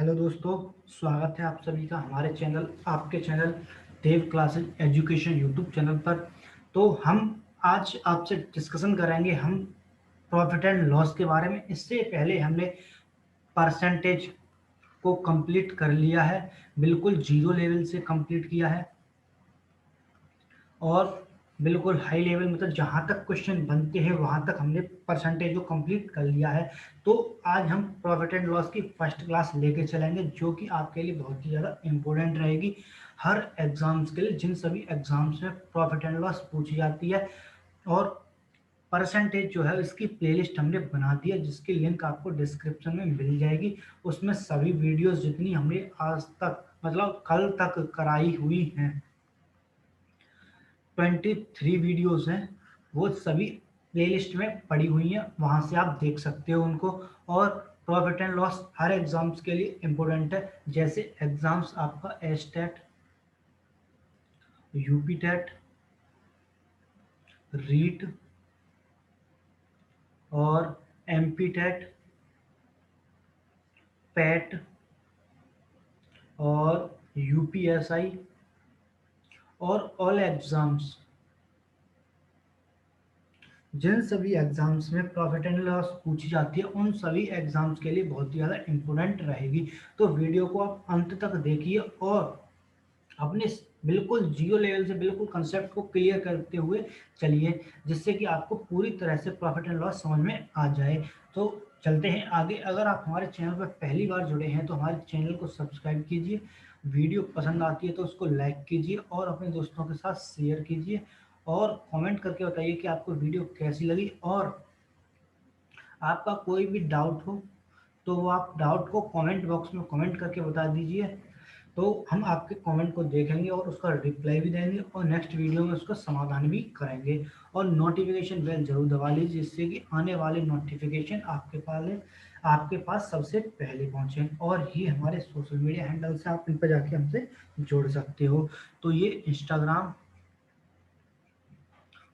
Hello दोस्तों, स्वागत है आप सभी का हमारे चैनल आपके चैनल देव क्लासेस एजुकेशन यूट्यूब चैनल पर। तो हम आज आपसे डिस्कशन करेंगे हम प्रॉफिट एंड लॉस के बारे में। इससे पहले हमने परसेंटेज को कंप्लीट कर लिया है, बिल्कुल जीरो लेवल से कंप्लीट किया है और बिल्कुल हाई लेवल मतलब जहाँ तक क्वेश्चन बनते हैं वहाँ तक हमने परसेंटेज को कंप्लीट कर लिया है। तो आज हम प्रॉफिट एंड लॉस की फर्स्ट क्लास लेके चलेंगे, जो कि आपके लिए बहुत ही ज़्यादा इम्पोर्टेंट रहेगी हर एग्जाम्स के लिए, जिन सभी एग्जाम्स में प्रॉफिट एंड लॉस पूछी जाती है। और परसेंटेज जो है इसकी प्लेलिस्ट हमने बना दी है, जिसकी लिंक आपको डिस्क्रिप्शन में मिल जाएगी। उसमें सभी वीडियोस जितनी हमने आज तक मतलब कल तक कराई हुई हैं, 23 वीडियोस हैं, वो सभी प्लेलिस्ट में पड़ी हुई हैं, वहां से आप देख सकते हो उनको। और profit and loss her exams के लिए इम्पोर्टेंट है। जैसे एग्जाम्स आपका एस्टेट, यूपी टेट, रीट और एमपी टेट, पैट और यूपीएसआई और ऑल एग्जाम्स, जिन सभी एग्जाम्स में प्रॉफिट एंड लॉस पूछी जाती है उन सभी एग्जाम्स के लिए बहुत ही ज़्यादा इम्पोर्टेंट रहेगी। तो वीडियो को आप अंत तक देखिए और अपने बिल्कुल जीरो लेवल से बिल्कुल कंसेप्ट को क्लियर करते हुए चलिए, जिससे कि आपको पूरी तरह से प्रॉफिट एंड लॉस समझ में आ जाए। तो चलते हैं आगे। अगर आप हमारे चैनल पर पहली बार जुड़े हैं तो हमारे चैनल को सब्सक्राइब कीजिए, वीडियो पसंद आती है तो उसको लाइक कीजिए और अपने दोस्तों के साथ शेयर कीजिए और कमेंट करके बताइए कि आपको वीडियो कैसी लगी। और आपका कोई भी डाउट हो तो वो आप डाउट को कमेंट बॉक्स में कमेंट करके बता दीजिए, तो हम आपके कमेंट को देखेंगे और उसका रिप्लाई भी देंगे और नेक्स्ट वीडियो में उसका समाधान भी करेंगे। और नोटिफिकेशन बेल जरूर दबा लीजिए, जिससे कि आने वाले नोटिफिकेशन आपके पास सबसे पहले पहुंचे। और ये हमारे सोशल मीडिया हैंडल से आप इन पर जाके हमसे जुड़ सकते हो। तो ये इंस्टाग्राम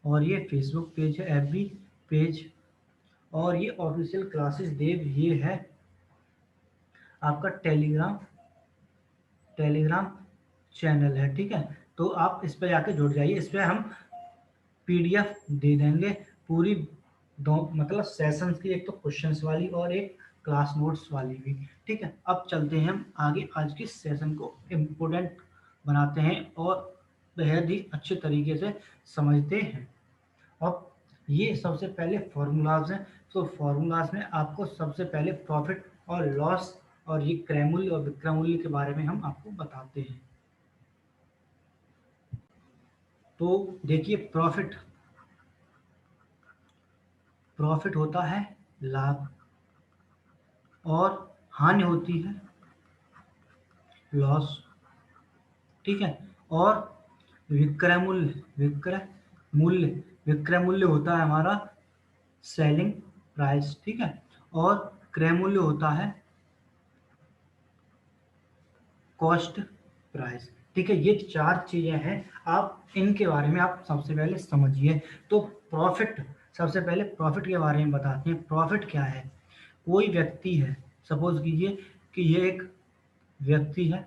और ये फेसबुक पेज है, एफबी पेज, और ये ऑफिशियल क्लासेस देव, ये है आपका टेलीग्राम टेलीग्राम चैनल है। ठीक है, तो आप इस पर जाके जुड़ जाइए। इस पर हम पीडीएफ दे देंगे पूरी, दो मतलब सेशंस की, एक तो क्वेश्चंस वाली और एक क्लास नोट्स वाली भी। ठीक है, अब चलते हैं हम आगे, आज की सेशन को इम्पोर्टेंट बनाते हैं और बेहद ही अच्छे तरीके से समझते हैं। अब ये सबसे पहले फॉर्मूलाज हैं। तो फॉर्मूलाज में आपको सबसे पहले प्रॉफिट और लॉस और ये क्रय मूल्य और विक्रय मूल्य के बारे में हम आपको बताते हैं। तो देखिए, प्रॉफिट प्रॉफिट होता है लाभ और हानि होती है लॉस। ठीक है, और विक्रय मूल्य विक्रय मूल्य होता है हमारा सेलिंग प्राइस। ठीक है, और क्रय मूल्य होता है कॉस्ट प्राइस। ठीक है, ये चार चीजें हैं, आप इनके बारे में आप सबसे पहले समझिए। तो प्रॉफिट, सबसे पहले प्रॉफिट के बारे में बताते हैं। प्रॉफिट क्या है? कोई व्यक्ति है, सपोज कीजिए कि ये एक व्यक्ति है।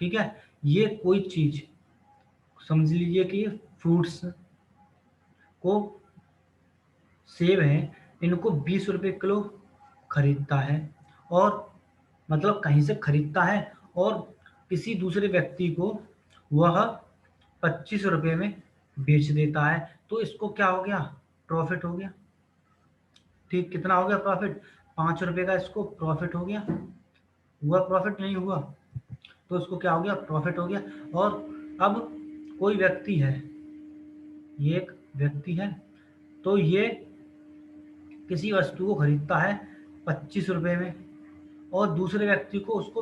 ठीक है, ये कोई चीज, समझ लीजिए कि ये फ्रूट्स को, सेब है, इनको 20 रुपए किलो खरीदता है, और मतलब कहीं से खरीदता है और किसी दूसरे व्यक्ति को वह 25 रुपए में बेच देता है। तो इसको क्या हो गया? प्रॉफिट हो गया। ठीक, कितना हो गया प्रॉफिट? 5 रुपए का इसको प्रॉफिट हो गया। हुआ प्रॉफिट? नहीं हुआ। तो इसको क्या हो गया? प्रॉफिट हो गया। और अब कोई व्यक्ति है, ये एक व्यक्ति है, तो ये किसी वस्तु को खरीदता है 25 रुपए में और दूसरे व्यक्ति को उसको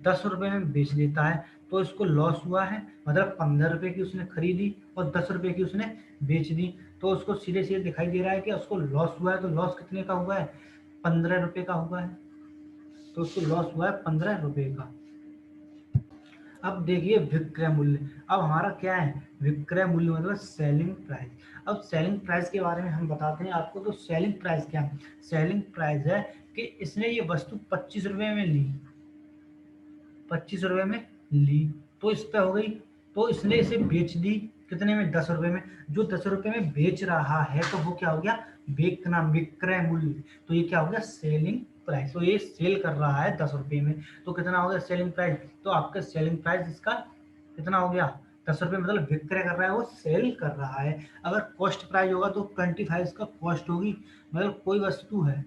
10 रुपए में बेच देता है। तो इसको लॉस हुआ है, मतलब 15 रुपए की उसने खरीदी और 10 रुपए की उसने बेच दी। तो उसको सीधे सीधे दिखाई दे रहा है कि उसको लॉस हुआ है। तो लॉस कितने का हुआ है? 15 रुपए का हुआ है। तो उसको लॉस हुआ है 15 रुपए का। अब देखिए विक्रय मूल्य, अब हमारा क्या है, विक्रय मूल्य मतलब सेलिंग प्राइस। अब सेलिंग प्राइस के बारे में हम बताते हैं आपको। तो सेलिंग प्राइस क्या है, सेलिंग प्राइस है कि इसने ये वस्तु 25 रुपए में ली, 25 रुपए में ली, तो इस पे हो गई, तो इसने इसे बेच दी कितने में, 10 रुपए में। जो 10 रुपए में बेच रहा है तो वो क्या हो गया, बेचना, विक्रय मूल्य। तो ये क्या हो गया, सेलिंग प्राइस। तो ये सेल कर रहा है 10 रुपए में, तो कितना हो गया सेलिंग प्राइस। तो आपका सेलिंग प्राइस इसका कितना हो गया, 10 रुपए, मतलब विक्रय कर रहा है, वो सेल कर रहा है। अगर कॉस्ट प्राइस होगा तो 25 इसका कॉस्ट होगी, मतलब कोई वस्तु है,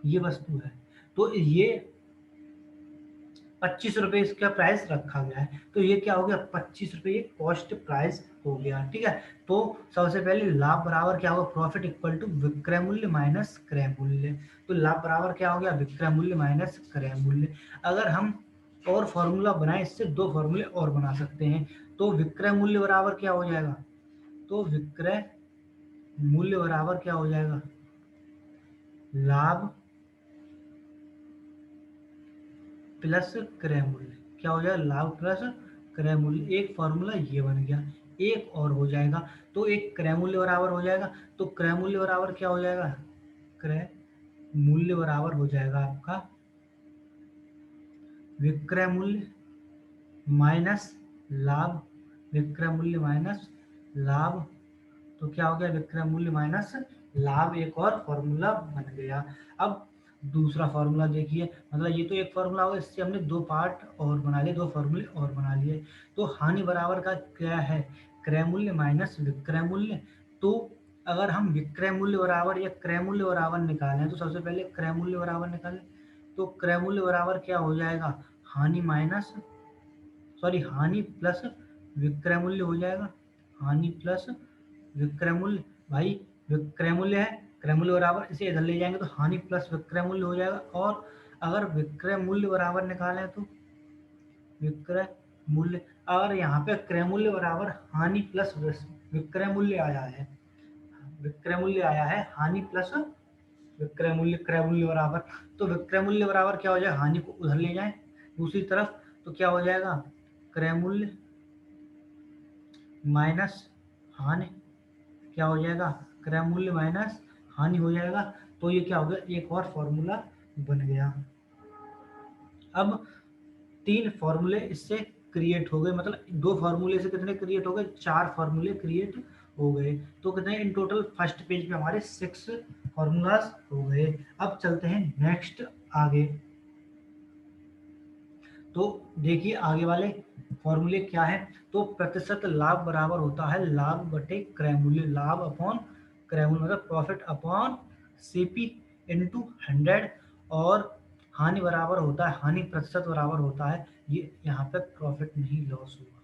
ये वस्तु है, तो ये 25 रुपए इसका प्राइस रखा गया है, तो ये क्या हो गया, 25 रुपए ये कॉस्ट प्राइस हो गया। ठीक है, तो सबसे पहले लाभ बराबर क्या होगा, प्रॉफिट इक्वल टू विक्रय मूल्य माइनस क्रय मूल्य। तो लाभ बराबर क्या हो गया, विक्रय मूल्य माइनस क्रय मूल्य। अगर हम और फॉर्मूला बनाए, इससे दो फॉर्मूले और बना सकते हैं। तो विक्रय मूल्य बराबर क्या हो जाएगा, तो विक्रय मूल्य बराबर क्या हो जाएगा, लाभ प्लस क्रय मूल्य। क्या हो जाएगा, लाभ प्लस क्रय मूल्य। एक फॉर्मूला ये बन गया, एक और हो जाएगा, तो एक क्रय मूल्य बराबर हो जाएगा। तो क्रय मूल्य बराबर क्या हो जाएगा, क्रय मूल्य बराबर हो जाएगा आपका विक्रय मूल्य माइनस लाभ, विक्रय मूल्य माइनस लाभ। तो क्या हो गया, विक्रय मूल्य माइनस लाभ। एक और फॉर्मूला बन गया। अब दूसरा फॉर्मूला देखिए, मतलब ये तो एक फॉर्मूला होगा, इससे हमने दो पार्ट और बना लिए, दो फॉर्मूले और बना लिए। तो हानि बराबर का क्या है, क्रय मूल्य माइनस विक्रय मूल्य। तो अगर हम विक्रय मूल्य बराबर या क्रय मूल्य बराबर निकालें, तो सबसे पहले क्रय मूल्य बराबर निकालें। तो क्रय मूल्य बराबर क्या हो जाएगा, हानि माइनस, सॉरी हानि प्लस विक्रय मूल्य हो जाएगा, हानि प्लस विक्रय मूल्य। भाई विक्रय मूल्य है, क्रय मूल्य बराबर, इसे इधर ले जाएंगे तो हानि प्लस विक्रय मूल्य हो जाएगा। और अगर विक्रय मूल्य बराबर निकालें तो विक्रय मूल्य, अगर यहाँ पे क्रय मूल्य बराबर हानि प्लस विक्रय मूल्य आया है, विक्रय मूल्य आया है हानि प्लस विक्रय मूल्य, क्रय मूल्य बराबर, तो विक्रय मूल्य बराबर क्या हो जाए, हानि को उधर ले जाए दूसरी तरफ, तो क्या हो जाएगा, क्रय मूल्य माइनस हानि, क्या हो जाएगा, क्रय मूल्य माइनस हानि हो जाएगा। तो ये क्या हो गया, एक और फॉर्मूला बन गया। अब तीन फॉर्मूले इससे क्रिएट हो गए, मतलब दो फॉर्मूले से कितने क्रिएट हो गए, चार फॉर्मूले क्रिएट हो गए। तो कितने इन टोटल, फर्स्ट पेज पे हमारे 6 फॉर्मूलाज हो गए। अब चलते हैं नेक्स्ट आगे। तो देखिए आगे वाले फॉर्मूले क्या है। तो प्रतिशत लाभ बराबर होता है लाभ बटे क्रय मूल्य, लाभ अपॉन क्रय मूल्य, मतलब प्रॉफिट अपॉन सीपी इंटू 100। और हानि बराबर होता है, हानि प्रतिशत बराबर होता है, ये यहाँ पे प्रॉफिट नहीं लॉस हुआ।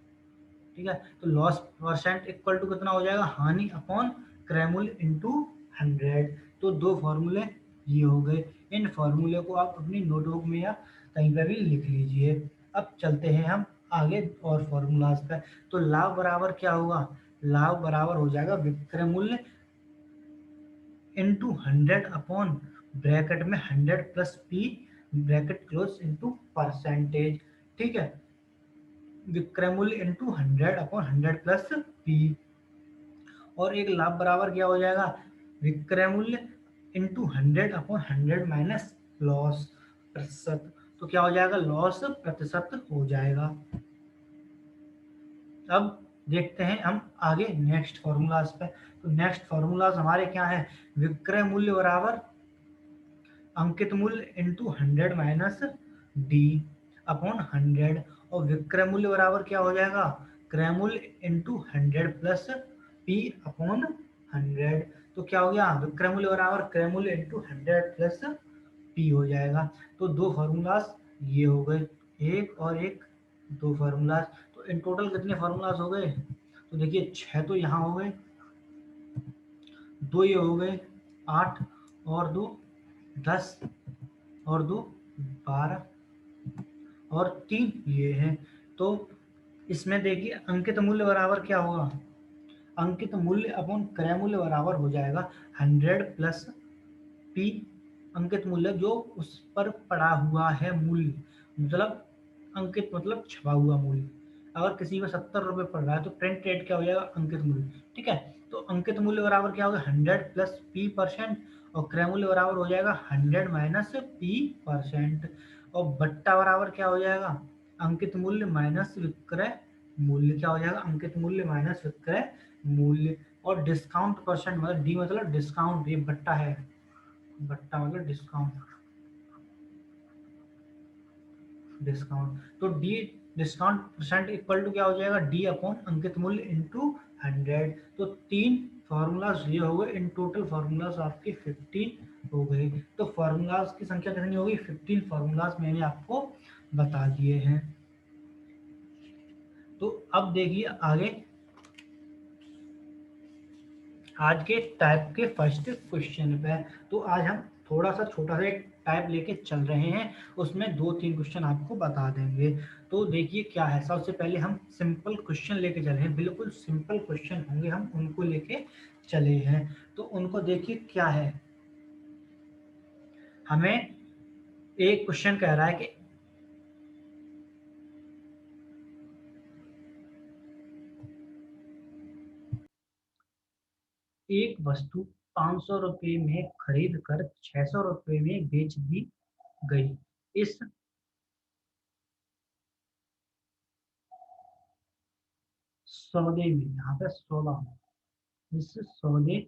ठीक है, तो लॉस परसेंट इक्वल टू कितना हो जाएगा, हानि अपॉन क्रय मूल्य इंटू 100। तो दो फॉर्मूले ये हो गए। इन फॉर्मूले को आप अपनी नोटबुक में या कहीं पर भी लिख लीजिए। अब चलते हैं हम आगे और फॉर्मूलाज पे। तो लाभ बराबर क्या होगा, लाभ बराबर हो जाएगा विक्रय मूल्य इंटू 100 अपॉन ब्रैकेट में 100 plus P bracket close into percentage. ठीक है, विक्रय मूल्य इंटू 100 अपॉन 100 प्लस पी। और एक लाभ बराबर क्या हो जाएगा, विक्रय मूल्य इंटू 100 अपॉन 100 माइनस लॉस प्रतिशत। तो क्या हो जाएगा, लॉस प्रतिशत हो जाएगा। अब देखते हैं हम आगे नेक्स्ट फॉर्मूलाज पे। तो नेक्स्ट फॉर्मूलाज हमारे क्या है, विक्रय मूल्य बराबर अंकित मूल्य इंटू 100 माइनस डी अपॉन 100। और विक्रय मूल्य बराबर क्या हो जाएगा, क्रय मूल्य इंटू 100 प्लस पी अपॉन 100। तो क्या हो गया, विक्रय मूल्य बराबर क्रय मूल्य इंटू 100 प्लस पी हो जाएगा। तो दो फार्मूलाज ये हो गए, एक और एक, दो फार्मूलाज। तो इन टोटल कितने फार्मूलाज हो गए, तो देखिए 6 तो यहाँ हो गए, दो ये हो गए 8, और दो 10, और दो 12, और 3 ये हैं। तो इसमें देखिए अंकित मूल्य बराबर क्या होगा, अंकित मूल्य अपॉन क्रय मूल्य बराबर हो जाएगा 100 प्लस पी, अंकित मूल्य जो उस पर पड़ा हुआ है मूल्य, मतलब अंकित मतलब छपा हुआ मूल्य। अगर किसी को 70 रुपये पड़ रहा है तो प्रिंट रेट क्या हो जाएगा, अंकित मूल्य। ठीक है, तो अंकित मूल्य बराबर क्या होगा, 100 प्लस पी परसेंट, और क्रय मूल्य बराबर हो जाएगा 100 माइनस पी परसेंट, और बट्टा बराबर क्या हो जाएगा, अंकित मूल्य माइनस विक्रय मूल्य। क्या हो जाएगा, अंकित मूल्य माइनस विक्रय मूल्य। और डिस्काउंट परसेंट मतलब डी मतलब डिस्काउंट, ये बट्टा है, बट्टा मतलब डिस्काउंट, डिस्काउंट। तो D discount percent equal to क्या हो जाएगा, डी अपॉन अंकित मूल्य इंटू 100। तो 3 फार्मूलाज ये हो गए, इन टोटल फार्मूलाज आपके 15 हो गए। तो फार्मूलाज की संख्या कितनी होगी, 15 फार्मूलाज मैंने आपको बता दिए हैं। तो अब देखिए आगे आज के टाइप के फर्स्ट क्वेश्चन पे। तो आज हम थोड़ा सा छोटा सा एक टाइप लेके चल रहे हैं, उसमें 2-3 क्वेश्चन आपको बता देंगे। तो देखिए क्या है, सबसे पहले हम सिंपल क्वेश्चन लेके चले हैं, बिल्कुल सिंपल क्वेश्चन होंगे, हम उनको लेके चले हैं। तो उनको देखिए क्या है, हमें एक क्वेश्चन कह रहा है कि एक वस्तु 500 रुपये में खरीद कर 600 रुपये में बेच दी गई। इस सौदे में, यहाँ पे सौदा, इस सौदे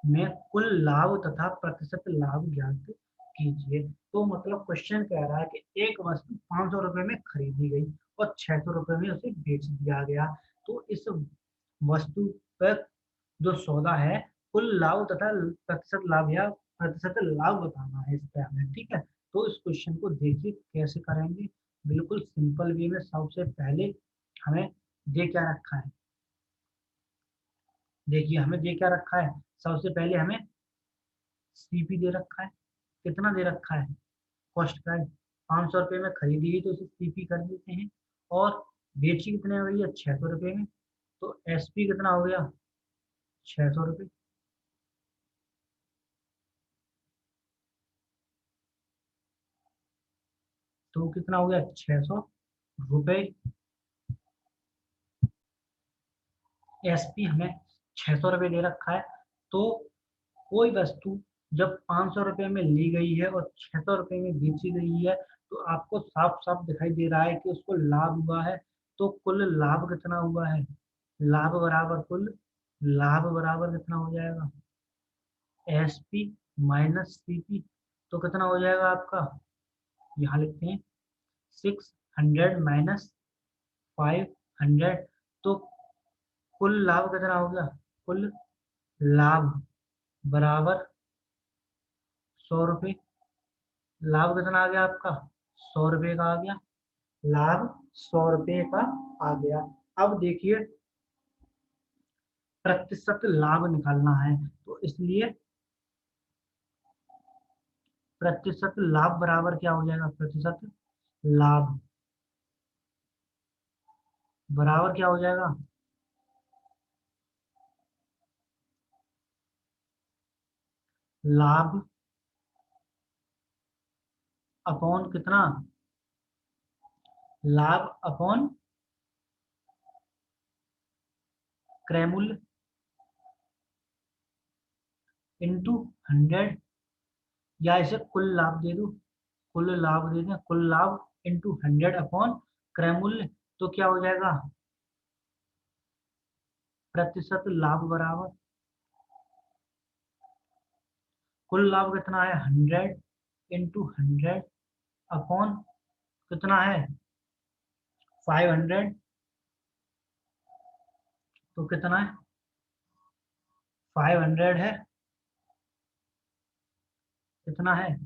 में कुल लाभ तथा प्रतिशत लाभ ज्ञात कीजिए। तो मतलब क्वेश्चन कह रहा है कि एक वस्तु 500 रुपये में खरीदी गई और 600 रुपये में उसे बेच दिया गया। तो इस वस्तु पर जो सौदा है, कुल लाभ तथा प्रतिशत लाभ या प्रतिशत लाभ बताना है इस पे हमें। ठीक है, तो इस क्वेश्चन को देखिए कैसे करेंगे, बिल्कुल सिंपल वे में। सबसे पहले हमें दे क्या रखा है, देखिए हमें दे क्या रखा है, सबसे पहले हमें सीपी दे रखा है। कितना दे रखा है, कॉस्ट प्राइस 500 रुपये में खरीदी गई तो इसे सीपी कर देते हैं। और बेची कितने हो गई है, 600 रुपये में, तो एसपी कितना हो गया, 600 रुपये। तो कितना हो गया, 600 रुपये। एसपी हमें 600 रुपये दे रखा है। तो कोई वस्तु जब 500 रुपये में ली गई है और 600 रुपये में बेची गई है, तो आपको साफ साफ दिखाई दे रहा है कि उसको लाभ हुआ है। तो कुल लाभ कितना हुआ है, लाभ बराबर कुल लाभ बराबर कितना हो जाएगा, S P minus C P. तो कितना हो जाएगा आपका, यहाँ लिखते हैं 600 माइनस 500। तो कुल लाभ कितना हो गया, कुल लाभ बराबर 100 रुपये। लाभ कितना आ गया आपका, 100 रुपये का आ गया, लाभ 100 रुपये का आ गया। अब देखिए प्रतिशत लाभ निकालना है, तो इसलिए प्रतिशत लाभ बराबर क्या हो जाएगा, प्रतिशत लाभ बराबर क्या हो जाएगा, लाभ अपॉन कितना, लाभ अपॉन क्रय मूल्य इंटू 100, या इसे कुल लाभ दे दो, कुल लाभ दे दें, कुल लाभ इंटू 100 अपॉन क्रय मूल्य। तो क्या हो जाएगा, प्रतिशत लाभ बराबर कुल लाभ कितना है, 100 इंटू 100 अपॉन कितना है, 500। तो कितना है, 500 है, कितना है,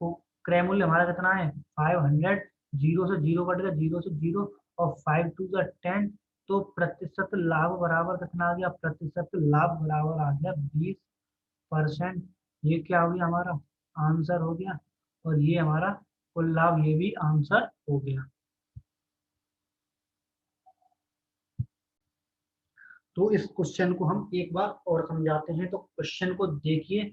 तो क्रय मूल्य हमारा कितना है 500। जीरो से जीरो कट गया, जीरो से जीरो, और 5 टू द 10। तो प्रतिशत लाभ बराबर कितना आ गया, प्रतिशत लाभ बराबर आ गया 20%। ये क्या हो गया, हमारा आंसर हो गया। और ये हमारा कुल लाभ, ये भी आंसर हो गया। तो इस क्वेश्चन को हम एक बार और समझाते हैं। तो क्वेश्चन को देखिए,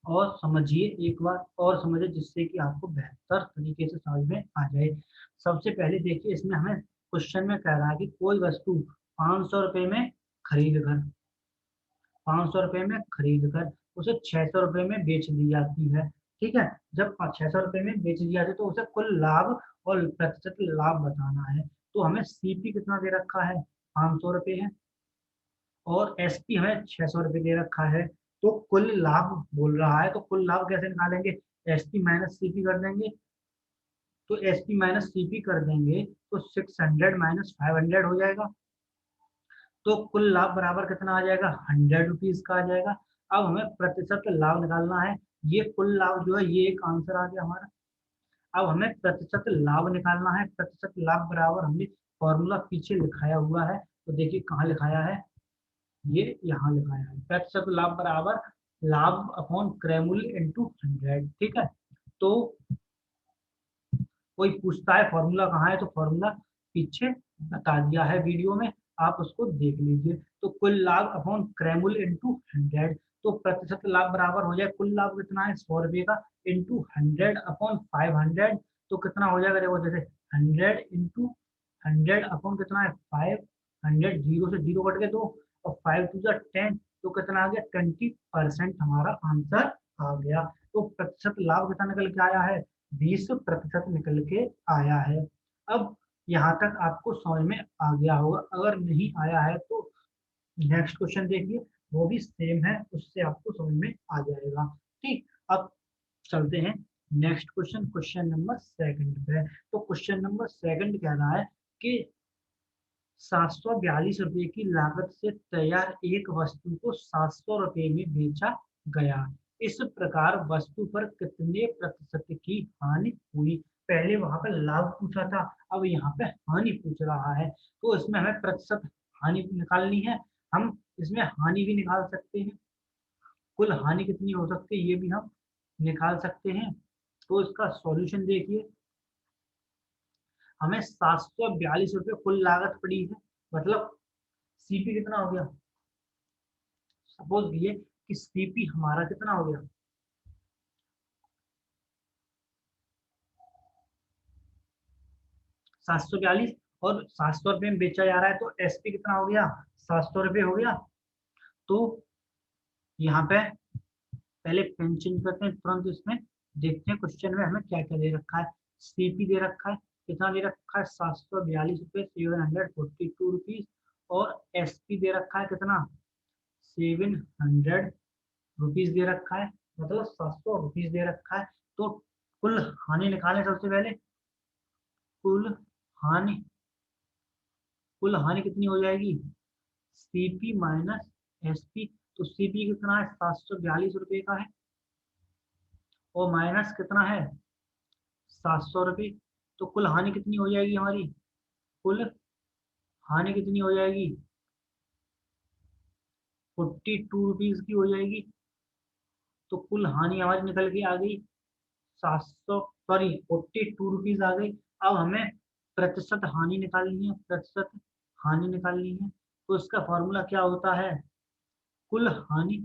और समझिए, एक बार और समझिए जिससे कि आपको बेहतर तरीके से समझ में आ जाए। सबसे पहले देखिए, इसमें हमें क्वेश्चन में कह रहा है कि कोई वस्तु 500 रुपये में खरीद कर 500 रुपये में खरीद कर उसे 600 रुपये में बेच दी जाती है। ठीक है, जब 600 रुपये में बेच दिया जाए तो उसे कुल लाभ और प्रतिशत लाभ बताना है। तो हमें सीपी कितना दे रखा है, 500 रुपये है, और एसपी हमें 600 रुपये दे रखा है। तो कुल लाभ बोल रहा है, तो कुल लाभ कैसे निकालेंगे, एसपी माइनस सीपी कर देंगे। तो एसपी माइनस सीपी कर देंगे तो 600 माइनस 500 हो जाएगा। तो कुल लाभ बराबर कितना आ जाएगा, 100 रुपीज का आ जाएगा। अब हमें प्रतिशत लाभ निकालना है। ये कुल लाभ जो है ये एक आंसर आ गया हमारा। अब हमें प्रतिशत लाभ निकालना है। प्रतिशत लाभ बराबर हमने फॉर्मूला पीछे लिखाया हुआ है, तो देखिए कहाँ लिखाया है, ये यहाँ लिखाया है। प्रतिशत लाभ बराबर लाभ अपॉन क्रयमूल्य इंटू 100। ठीक है, तो कोई पूछता है फॉर्मूला कहाँ है, तो फॉर्मूला पीछे बता दिया है वीडियो में, आप उसको देख लीजिए। तो कुल लाभ अपॉन क्रैमुल इंटू 100, तो प्रतिशत लाभ बराबर हो जाए, कुल लाभ कितना है 100 रुपये का, इंटू 100 अपॉन 500, तो कितना हो जाएगा, देखो जैसे 100 अपॉन कितना है 500, जीरो से जीरो कट के दो, और 5 टू 10, तो कितना आ गया 20% हमारा आंसर आ गया। तो प्रतिशत लाभ कितना निकल के आया है, 20% निकल के आया है। अब यहाँ तक आपको समझ में आ गया होगा, अगर नहीं आया है तो नेक्स्ट क्वेश्चन देखिए, वो भी सेम है, उससे आपको समझ में आ जाएगा। ठीक, अब चलते हैं next question, question number second पे। तो क्वेश्चन नंबर सेकंड कह रहा है कि 742 रुपये की लागत से तैयार एक वस्तु को 700 रुपये में बेचा गया। इस प्रकार वस्तु पर कितने प्रतिशत की हानि हुई। पहले वहां पर लाभ पूछा था, अब यहाँ पे हानि पूछ रहा है। तो इसमें हमें प्रतिशत हानि निकालनी है। हम इसमें हानि भी निकाल सकते हैं, कुल हानि कितनी हो सकती है ये भी हम निकाल सकते हैं। तो इसका सॉल्यूशन देखिए, हमें 742 रुपये कुल लागत पड़ी है, मतलब सीपी कितना हो गया, सपोज ये कि सीपी हमारा कितना हो गया, 742, और 700 रुपये में बेचा जा रहा है, तो एसपी कितना हो गया, 700 रुपये हो गया। तो यहाँ पे पहले पेन चेंज करते हैं तुरंत, इसमें देखते हैं क्वेश्चन में हमें क्या क्या दे रखा है। सीपी दे रखा है, कितना दे रखा है, 742 रुपये, 742 रुपीज, और एसपी दे रखा है कितना, 700 रुपीज दे रखा है, मतलब 700 रुपीज दे रखा है। तो कुल हानि निकालें सबसे पहले, कुल हानि, कुल हानि कितनी हो जाएगी, सीपी माइनस एसपी। तो सीपी कितना है, 742 रुपये का है, और माइनस कितना है, 700 रुपये। तो कुल हानि कितनी हो जाएगी हमारी, कुल हानि कितनी हो जाएगी, 42 रुपीज की हो जाएगी। तो कुल हानि हमारी निकल के आ गई 700, सॉरी 42 रुपीज आ गई। अब हमें प्रतिशत हानि निकालनी है, प्रतिशत हानि निकालनी है। तो इसका फॉर्मूला क्या होता है, कुल हानि,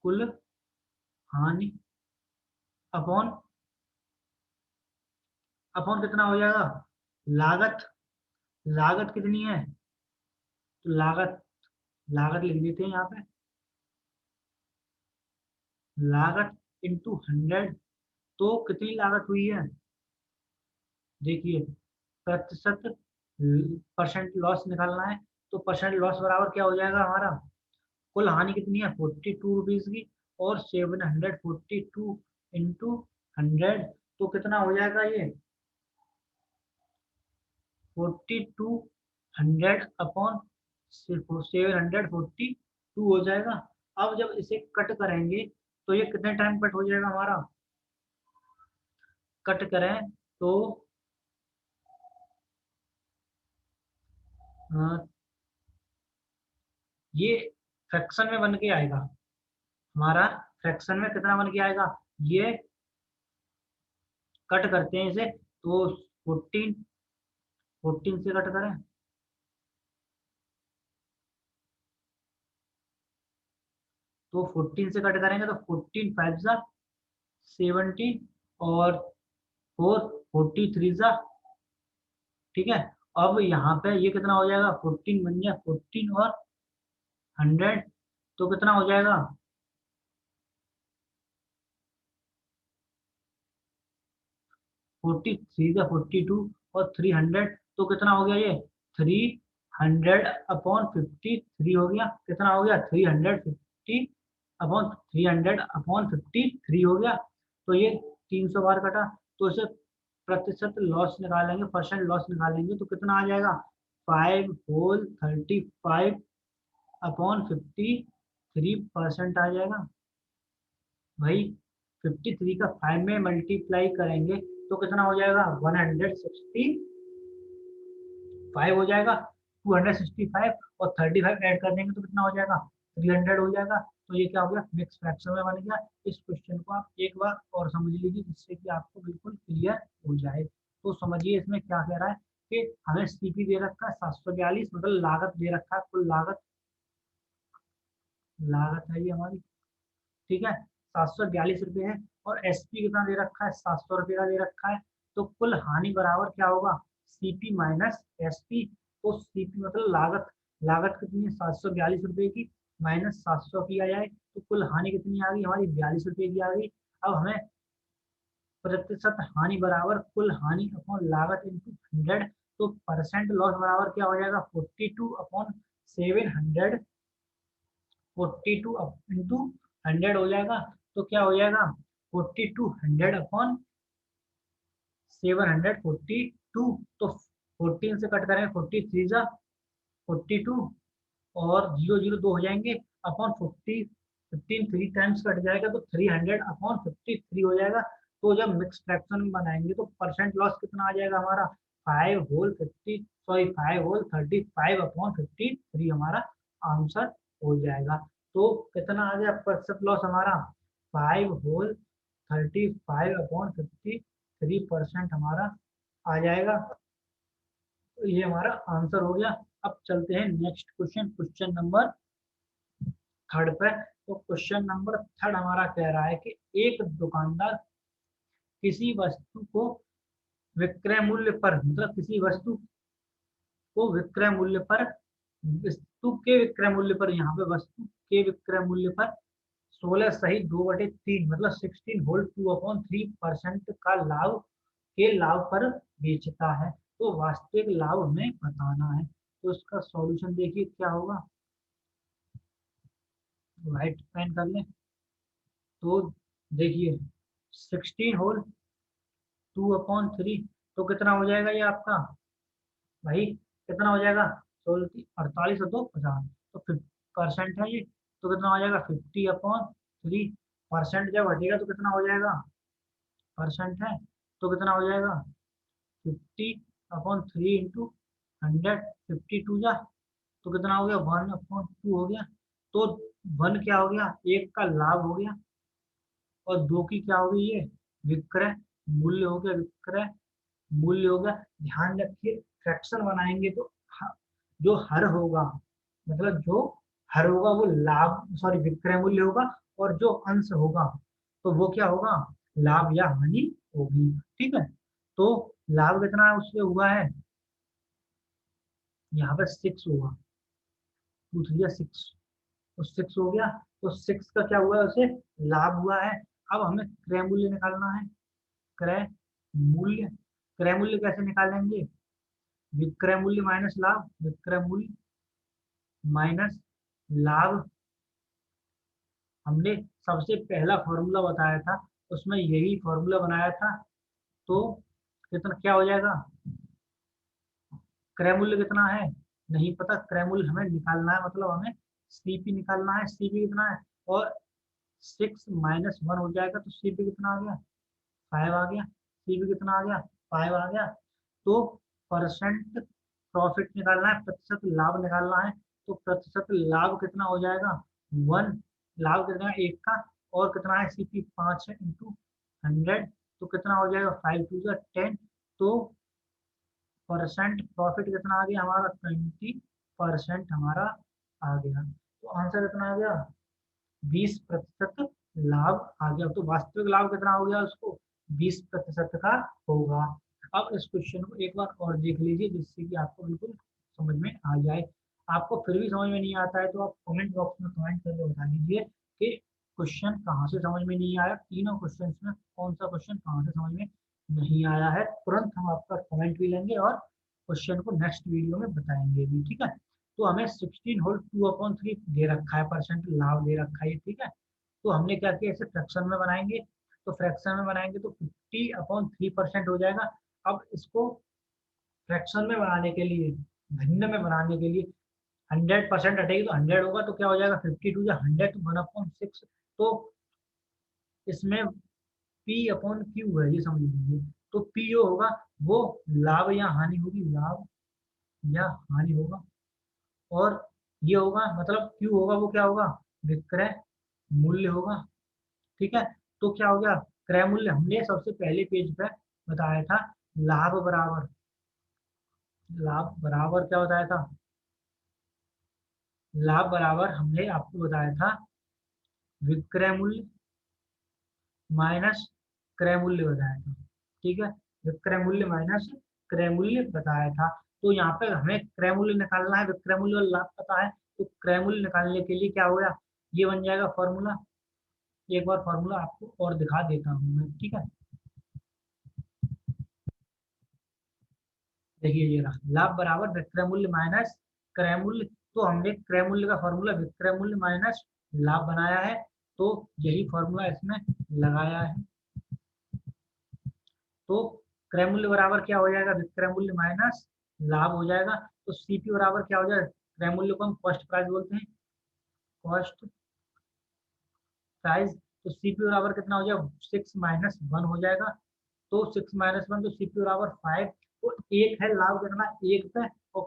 कुल हानि अपॉन, अपॉन कितना हो जाएगा, लागत, लागत कितनी है, तो लागत, लागत लिख देते हैं यहाँ पे, लागत इंटू 100। तो कितनी लागत हुई है, देखिए प्रतिशत, परसेंट लॉस निकालना है। तो परसेंट लॉस बराबर क्या हो जाएगा हमारा, कुल हानि कितनी है 42 रुपीज की, और 742 इंटू 100, तो कितना हो जाएगा ये 4200 अपॉन 742 हो जाएगा। अब जब इसे कट करेंगे तो ये कितने टाइम कट हो जाएगा हमारा, कट करें तो अ, ये फ्रैक्शन में बन के आएगा हमारा, फ्रैक्शन में कितना बन के आएगा, ये कट करते हैं इसे, तो 14, 14 से कट करें, तो 14 से कट करेंगे तो 14 5 जा 70 और 4 43 जा, ठीक है। अब यहाँ पे ये कितना हो जाएगा, 14 बन गया 14 और 100, तो कितना हो जाएगा 43 का 42 और 300, तो कितना हो गया ये 300/53 हो गया, कितना हो गया 350/300/53 हो गया। तो ये 300 बार कटा, तो इसे प्रतिशत लॉस निकालेंगे, परसेंट लॉस निकालेंगे तो कितना आ जाएगा 5 होल 35/53% आ जाएगा भाई। 53 का 5 में मल्टीप्लाई करेंगे तो कितना हो जाएगा 165 हो जाएगा। 265 और 35 ऐड कर देंगे तो कितना हो जाएगा 300 हो जाएगा। तो ये क्या हो गया, मिक्स फ्रैक्शन में बन गया। इस क्वेश्चन को आप एक बार और समझ लीजिए जिससे कि आपको बिल्कुल क्लियर हो जाए। तो समझिए इसमें क्या कह रहा है कि हमें सीपी दे रखा है 742, मतलब लागत दे रखा है, कुल लागत, लागत है ये हमारी, ठीक है 742 रुपये है। और एसपी कितना दे रखा है 700 रुपये का दे रखा है। तो कुल हानि बराबर क्या होगा सीपी माइनस एसपी। तो सीपी मतलब लागत, लागत कितनी है 742 रुपये की, माइनस 700 किया जाए तो कुल हानि कितनी आ गई हमारी 42 रुपये की आ गई। अब हमें प्रतिशत हानि बराबर कुल हानि अपॉन लागत इंटू 100, तो परसेंट लॉस बराबर क्या हो जाएगा 42/700, 42 इंटू 100 हो जाएगा। तो क्या हो जाएगा 42/100/742। तो 14 से कट करेंगे 43 जा 42 और 0 0 2 हो जाएंगे अपॉन 15 3 टाइम्स कट जाएगा तो 300/53 हो जाएगा। तो जब मिक्स फ्रैक्शन बनाएंगे तो परसेंट लॉस कितना आ जाएगा हमारा 5 होल 35 हमारा आंसर हो जाएगा। तो कितना आ गया प्रतिशत लॉस हमारा 5 होल 35/53% हमारा आ जाएगा। तो ये हमारा आंसर हो गया। अब चलते हैं next question, question number third पे। तो क्वेश्चन नंबर थर्ड हमारा कह रहा है कि एक दुकानदार किसी वस्तु को विक्रय मूल्य पर, मतलब किसी वस्तु को विक्रय मूल्य पर, वस्तु के विक्रय मूल्य पर, यहाँ पे वस्तु के विक्रय मूल्य पर 16 सही 2/3 मतलब 16 होल 2/3% का लाभ के लाभ पर बेचता है। तो वास्तविक लाभ हमें बताना है। तो इसका सॉल्यूशन देखिए क्या होगा, व्हाइट पेन कर लें। तो देखिए 16 होल 2/3 तो कितना हो जाएगा ये आपका भाई, कितना हो जाएगा 16 48 और 2 50, तो 50% है ये, तो कितना हो जाएगा 50/3। परसेंट जब हटेगा तो कितना हो जाएगा, परसेंट है तो कितना हो जाएगा 50/3 इंटू 100, 52 जा, तो कितना हो गया 1/2 हो गया। तो 1 क्या हो गया, एक का लाभ हो गया, और 2 की क्या हो गई ये विक्रय मूल्य हो गया, विक्रय मूल्य होगा। ध्यान रखिए फ्रैक्शन बनाएंगे तो जो हर होगा, मतलब जो हर होगा वो लाभ सॉरी विक्रय मूल्य होगा, और जो अंश होगा तो वो क्या होगा लाभ या हानि होगी, ठीक है। तो लाभ कितना है उससे हुआ है, यहाँ पे 6 होगा, 2 3 6, तो 6 हो गया। तो 6 का क्या हुआ है उसे लाभ हुआ है। अब हमें क्रय मूल्य निकालना है, क्रय मूल्य, क्रय मूल्य कैसे निकालेंगे, विक्रय मूल्य माइनस लाभ, विक्रय मूल्य माइनस लाभ। हमने सबसे पहला फॉर्मूला बताया था, उसमें यही फॉर्मूला बनाया था। तो कितना क्या हो जाएगा, क्रय मूल्य कितना है नहीं पता, क्रय मूल्य हमें निकालना है, मतलब हमें सीपी निकालना है, सीपी कितना है, और 6 - 1 हो जाएगा तो सीपी कितना आ गया 5 आ गया, सीपी कितना आ गया 5 आ गया। तो परसेंट प्रॉफिट निकालना है, प्रतिशत लाभ निकालना है। तो प्रतिशत लाभ कितना हो जाएगा 1, लाभ कितना है 1 का, और कितना है सीपी 5 है इंटू 100, तो कितना हो जाएगा 5 2 10। तो परसेंट प्रॉफिट कितना आ गया हमारा 20% हमारा आ गया। तो आंसर कितना आ गया 20% लाभ आ गया। तो वास्तविक लाभ कितना हो गया उसको, 20% का होगा। अब इस क्वेश्चन को एक बार और देख लीजिए जिससे कि आपको बिल्कुल समझ में आ जाए। आपको फिर भी समझ में नहीं आता है तो आप कमेंट बॉक्स में कमेंट करके बता दीजिए कि क्वेश्चन कहाँ से समझ में नहीं आया, तीनों क्वेश्चन में कौन सा क्वेश्चन कहाँ से समझ में नहीं आया है। तुरंत हम आपका कमेंट भी लेंगे और क्वेश्चन को नेक्स्ट वीडियो में बताएंगे भी, ठीक है। तो हमें 16 होल 2/3 दे रखा है, परसेंट लाभ दे रखा है, ठीक है। तो हमने क्या किया, इसे फ्रैक्शन में बनाएंगे। तो फ्रैक्शन में बनाएंगे तो 50/3% हो जाएगा। अब इसको फ्रैक्शन में बनाने के लिए, भिन्न में बनाने के लिए 100% हटेगी तो 100 होगा, तो क्या हो जाएगा 52 या 100 तो 1/6। तो इसमें P/Q है, ये समझ लीजिए। तो P जो होगा वो लाभ या हानि होगी, लाभ या हानि होगा। और ये होगा मतलब Q होगा वो क्या होगा, विक्रय मूल्य होगा, ठीक है। तो क्या हो गया, क्रय मूल्य हमने सबसे पहले पेज पे बताया था, लाभ बराबर, लाभ बराबर क्या बताया था, लाभ बराबर हमने आपको बताया था विक्रय मूल्य माइनस क्रय मूल्य बताया था, ठीक है। विक्रय मूल्य माइनस क्रय मूल्य बताया था। तो यहाँ पे हमें क्रय मूल्य निकालना है, विक्रय मूल्य और लाभ पता है, तो क्रय मूल्य निकालने के लिए क्या हो गया, ये बन जाएगा फॉर्मूला। एक बार फॉर्मूला आपको और दिखा देता हूँ मैं, ठीक है। देखिए ये रहा, लाभ बराबर विक्रय मूल्य माइनस क्रय मूल्य। तो हमने क्रय मूल्य का फॉर्मूला विक्रय मूल्य माइनस लाभ बनाया है, तो यही फॉर्मूला इसमें लगाया है। तो क्रय मूल्य बराबर क्या हो जाएगा, विक्रय मूल्य माइनस लाभ हो जाएगा। तो सीपी बराबर क्या हो जाएगा, क्रय मूल्य को हम कॉस्ट प्राइस बोलते हैं, कॉस्ट प्राइस। तो सीपी बराबर कितना हो जाएगा, 6 - 1 हो जाएगा। तो 6 - 1 तो सीपी बराबर 5। तो एक है लाभ कितना, एक पे, और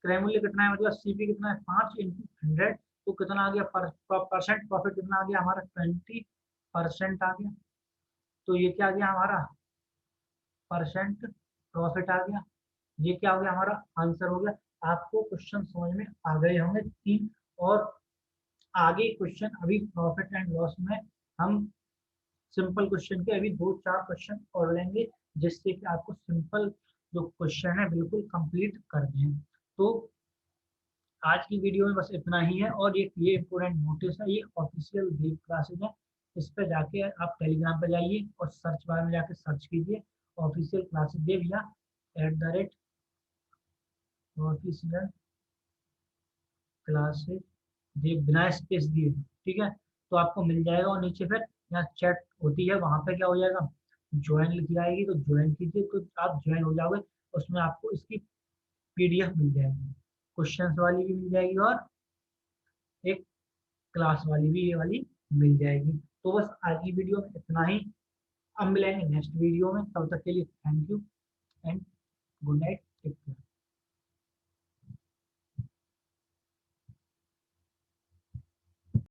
क्रय मूल्य कितना है, मतलब सीपी कितना है, 5 × 100। तो कितना आ गया, परसेंट प्रॉफिट कितना आ गया हमारा, 20% आ गया। तो ये क्या आ गया हमारा, परसेंट प्रॉफिट आ गया। ये क्या हो गया, हमारा आंसर हो गया। आपको क्वेश्चन समझ में आ गए होंगे तीन। और आगे क्वेश्चन अभी प्रॉफिट एंड लॉस में हम सिंपल क्वेश्चन के अभी 2-4 क्वेश्चन और लेंगे, जिससे कि आपको सिंपल जो क्वेश्चन है बिल्कुल कंप्लीट कर दें। तो आज की वीडियो में बस इतना ही है। और ये इम्पोर्टेंट नोटिस है, ये ऑफिशियल देव क्लासेज है। इस पे जाके आप टेलीग्राम पे जाइए और सर्च बार में जाके सर्च कीजिए ऑफिशियल क्लासेज देव, या @ऑफिशियल क्लासेज देव बिना स्पेस दिए, ठीक है। तो आपको मिल जाएगा। और नीचे फिर यहाँ चैट होती है, वहां पे क्या हो जाएगा, ज्वाइन लिखी आएगी, तो ज्वाइन कीजिए, तो आप ज्वाइन हो जाओगे। उसमें आपको इसकी पीडीएफ मिल जाएगी, क्वेश्चंस वाली भी मिल जाएगी और एक क्लास वाली भी, ये वाली मिल जाएगी। तो बस आज की वीडियो में इतना ही। अब मिलेंगे नेक्स्ट वीडियो में, तब तक के लिए thank you and good night.